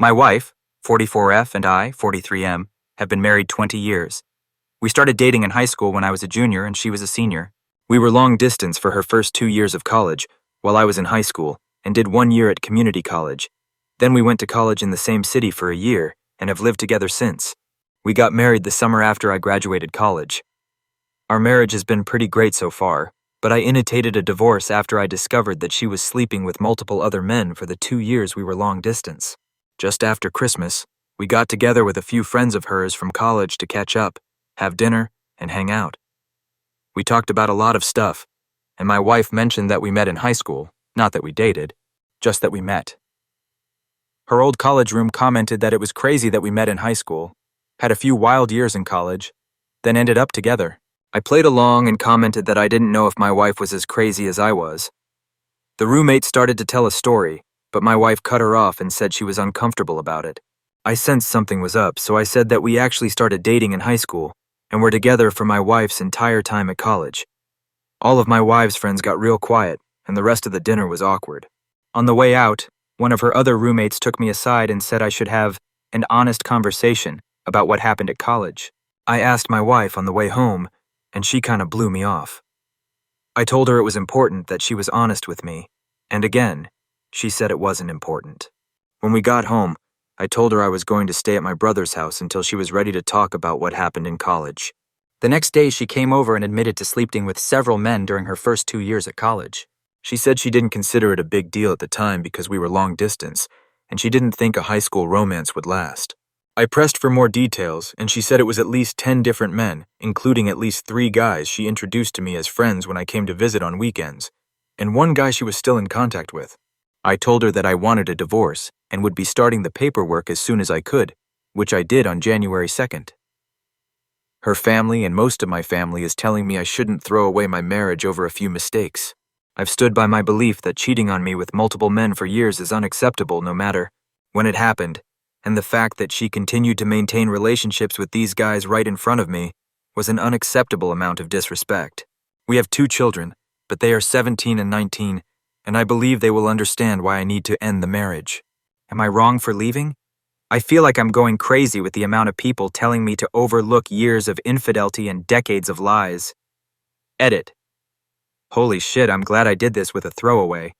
My wife, 44F, and I, 43M, have been married 20 years. We started dating in high school when I was a junior and she was a senior. We were long distance for her first 2 years of college, while I was in high school, and did 1 year at community college. Then we went to college in the same city for a year, and have lived together since. We got married the summer after I graduated college. Our marriage has been pretty great so far, but I initiated a divorce after I discovered that she was sleeping with multiple other men for the 2 years we were long distance. Just after Christmas, we got together with a few friends of hers from college to catch up, have dinner, and hang out. We talked about a lot of stuff, and my wife mentioned that we met in high school, not that we dated, just that we met. Her old college room commented that it was crazy that we met in high school, had a few wild years in college, then ended up together. I played along and commented that I didn't know if my wife was as crazy as I was. The roommate started to tell a story, but my wife cut her off and said she was uncomfortable about it. I sensed something was up, so I said that we actually started dating in high school and were together for my wife's entire time at college. All of my wife's friends got real quiet, and the rest of the dinner was awkward. On the way out, one of her other roommates took me aside and said I should have an honest conversation about what happened at college. I asked my wife on the way home, and she kind of blew me off. I told her it was important that she was honest with me, and again, she said it wasn't important. When we got home, I told her I was going to stay at my brother's house until she was ready to talk about what happened in college. The next day, she came over and admitted to sleeping with several men during her first 2 years at college. She said she didn't consider it a big deal at the time because we were long distance, and she didn't think a high school romance would last. I pressed for more details, and she said it was at least 10 different men, including at least 3 guys she introduced to me as friends when I came to visit on weekends, and 1 guy she was still in contact with. I told her that I wanted a divorce and would be starting the paperwork as soon as I could, which I did on January 2nd. Her family and most of my family is telling me I shouldn't throw away my marriage over a few mistakes. I've stood by my belief that cheating on me with multiple men for years is unacceptable no matter when it happened, and the fact that she continued to maintain relationships with these guys right in front of me was an unacceptable amount of disrespect. We have 2 children, but they are 17 and 19, and I believe they will understand why I need to end the marriage. Am I wrong for leaving? I feel like I'm going crazy with the amount of people telling me to overlook years of infidelity and decades of lies. Edit. Holy shit, I'm glad I did this with a throwaway.